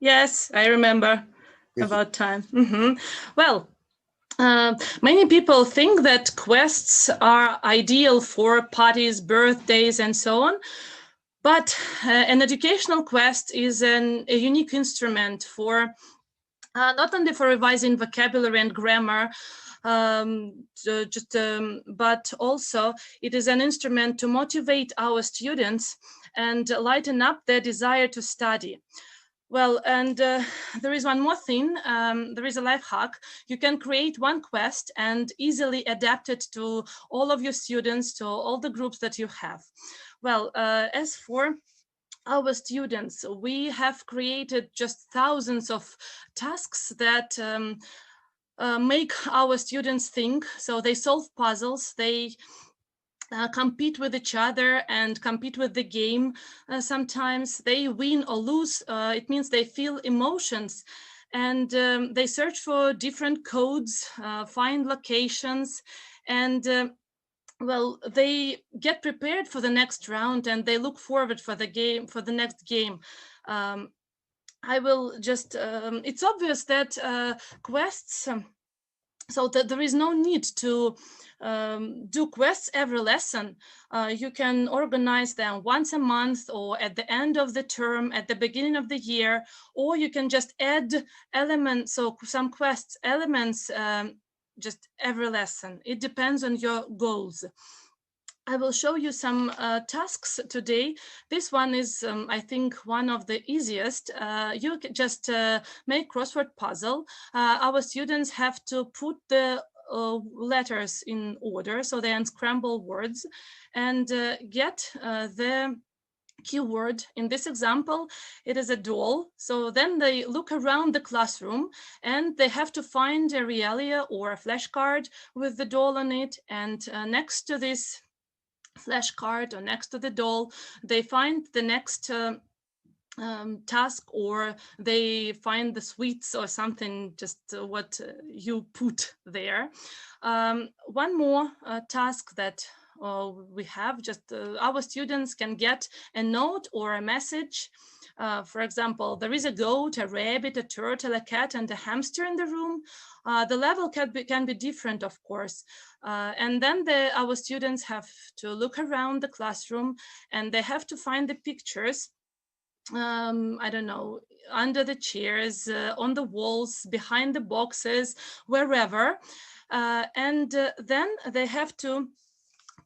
Yes, I remember Thank you. about time. Well, many people think that quests are ideal for parties, birthdays, and so on. But an educational quest is a unique instrument for not only for revising vocabulary and grammar, but also it is an instrument to motivate our students and lighten up their desire to study. Well, and there is one more thing. There is a life hack. You can create one quest and easily adapt it to all of your students, to all the groups that you have. Well, as for our students, we have created just thousands of tasks that make our students think. So they solve puzzles, they compete with each other and compete with the game. Sometimes they win or lose. It means they feel emotions, and they search for different codes, find locations, and well, they get prepared for the next round and they look forward for the next game. I will just, it's obvious that quests, so that there is no need to do quests every lesson. You can organize them once a month or at the end of the term, at the beginning of the year, or you can just add elements, so some quests elements just every lesson. It depends on your goals. I will show you some tasks today. This one is, I think, one of the easiest. You just make crossword puzzle. Our students have to put the letters in order, so they unscramble words and get the keyword. In this example, it is a doll. So then they look around the classroom and they have to find a realia or a flashcard with the doll on it. And next to this flashcard or next to the doll, they find the next task, or they find the sweets or something, just what you put there. One more task that we have, just our students can get a note or a message. For example, there is a goat, a rabbit, a turtle, a cat, and a hamster in the room. The level can be different, of course. And then our students have to look around the classroom and they have to find the pictures. I don't know, under the chairs, on the walls, behind the boxes, wherever. And then they have to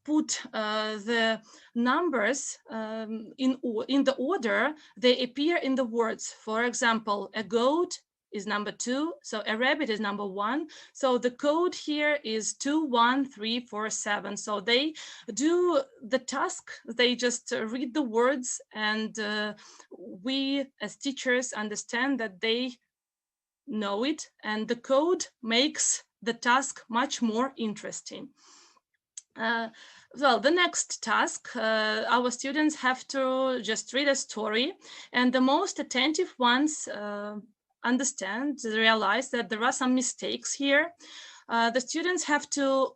put the numbers in the order they appear in the words. For example, a goat is number 2, so a rabbit is number 1. So the code here is 21347. So they do the task, they just read the words, and we as teachers understand that they know it, and the code makes the task much more interesting. Well, the next task, our students have to just read a story, and the most attentive ones realize that there are some mistakes here. The students have to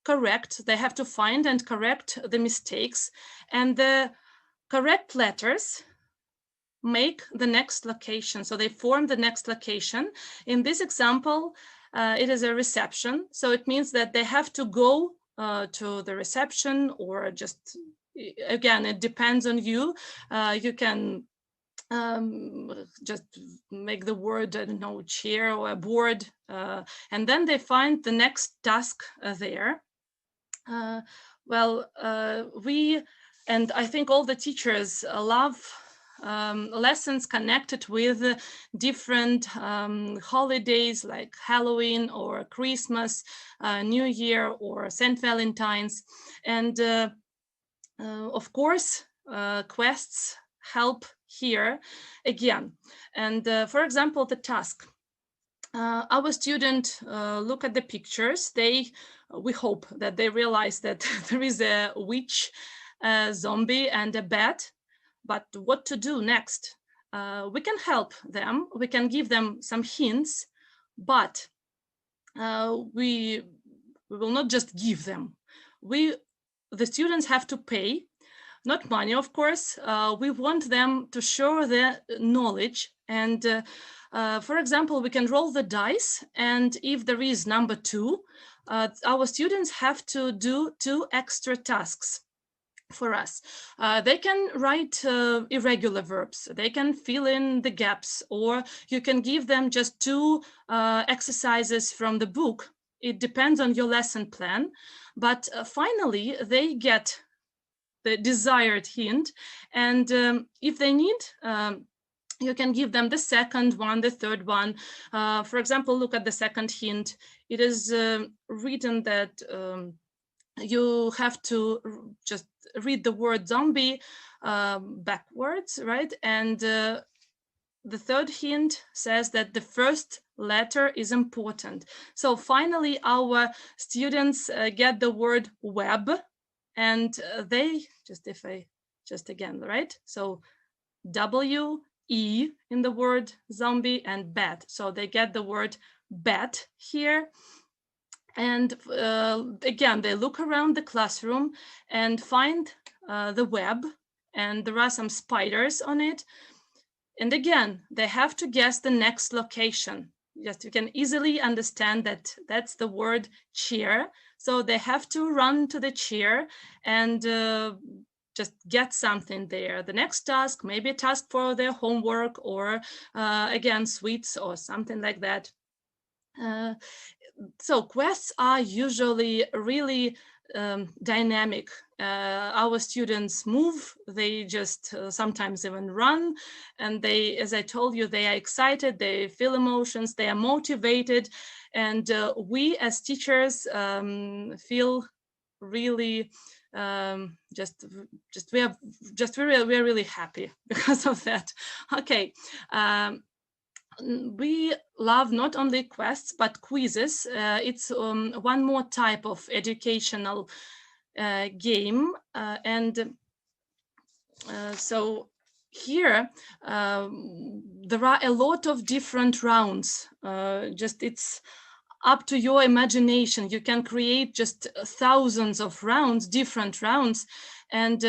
they have to find and correct the mistakes, and the correct letters make the next location. So they form the next location. In this example, it is a reception. So it means that they have to go to the reception, or just, again, it depends on you. You can just make the word, I don't know, chair or a board, and then they find the next task there. And I think all the teachers love lessons connected with different holidays like Halloween or Christmas, New Year, or St. Valentine's. And of course, quests help here again. And for example, the task. Our student look at the pictures. We hope that they realize that there is a witch, a zombie, and a bat. But what to do next? We can help them. We can give them some hints, but we will not just give them. The students have to pay. not money, of course. We want them to show their knowledge. And for example, we can roll the dice, and if there is number 2, our students have to do 2 extra tasks for us. They can write irregular verbs, they can fill in the gaps, or you can give them just 2 exercises from the book. It depends on your lesson plan, but finally they get the desired hint, and if they need, you can give them the second one, the third one. For example, look at the second hint. It is written that you have to just read the word zombie backwards, right? And the third hint says that the first letter is important. So finally, our students get the word web, and they just again, right? So W-E in the word zombie and bat. So they get the word bat here. And again, they look around the classroom and find the web, and there are some spiders on it. And again, they have to guess the next location. Just you can easily understand that that's the word chair. So they have to run to the chair and just get something there. The next task, maybe a task for their homework, or again, sweets or something like that. So quests are usually really dynamic. Our students move, they just sometimes even run, and they, as I told you, they are excited, they feel emotions, they are motivated, and we as teachers feel really we're really happy because of that. Okay. We love not only quests, but quizzes. It's one more type of educational game. So here, there are a lot of different rounds. It's up to your imagination. You can create just thousands of rounds, different rounds. And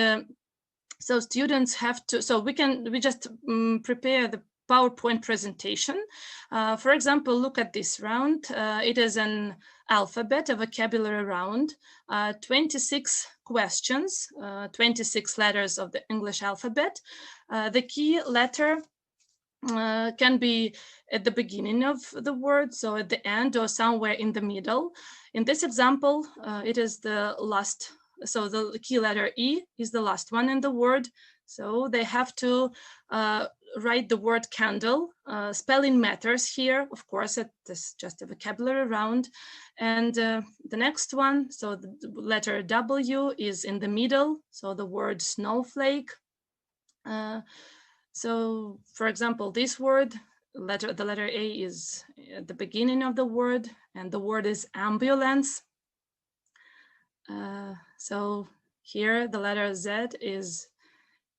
so students have to, so we just prepare the PowerPoint presentation. For example, look at this round. It is an alphabet, a vocabulary round, 26 questions, 26 letters of the English alphabet. The key letter can be at the beginning of the word, so at the end or somewhere in the middle. In this example, it is the last, so the key letter E is the last one in the word. So they have to write the word candle. Spelling matters here, of course. It is just a vocabulary round. And the next one, so the letter W is in the middle, so the word snowflake. So, for example, this word, the letter A is at the beginning of the word, and the word is ambulance. So here the letter Z is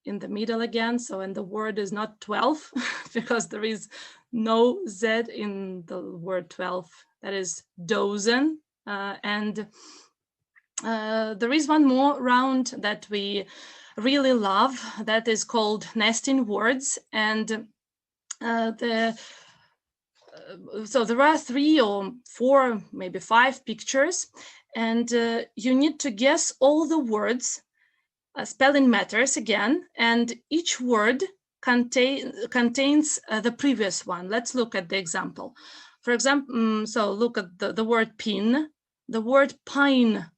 in the middle again. So, and the word is not 12 because there is no Z in the word 12. That is dozen. And there is one more round that we really love, that is called nesting words. And so there are 3 or 4, maybe 5 pictures, and you need to guess all the words. Spelling matters again, and each word contains the previous one. Let's look at the example. For example, so look at the word pin. The word pine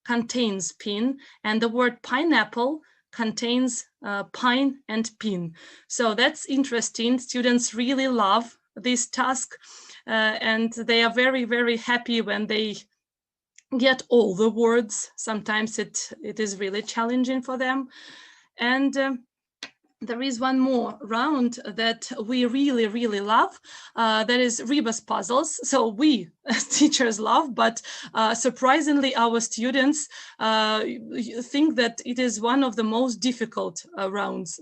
contains pin, and the word pineapple contains pine and pin. So that's interesting. Students really love this task, and they are very, very happy when they get all the words. Sometimes it is really challenging for them. And there is one more round that we really, really love. That is Rebus puzzles. So we as teachers love, but surprisingly our students think that it is one of the most difficult rounds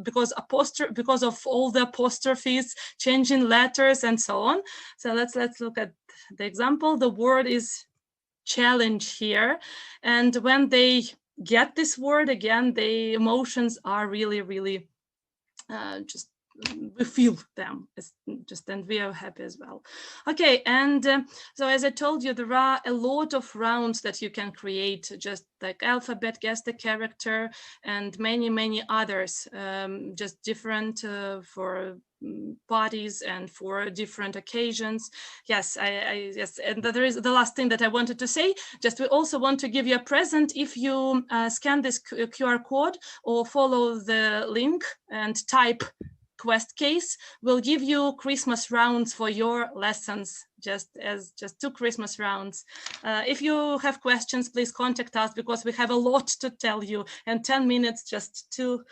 because of all the apostrophes, changing letters and so on. So let's look at the example. The word is challenge here, and when they get this word again, the emotions are really, really just we feel them. It's just, and we are happy as well. Okay, and so as I told you, there are a lot of rounds that you can create, just like alphabet, guess the character, and many others, just different for parties and for different occasions. Yes, yes, and there is the last thing that I wanted to say. Just we also want to give you a present if you scan this QR code or follow the link and type Questcase. Will give you Christmas rounds for your lessons, just 2 Christmas rounds. If you have questions, please contact us, because we have a lot to tell you, and 10 minutes just to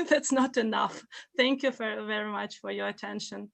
that's not enough. Thank you very much for your attention.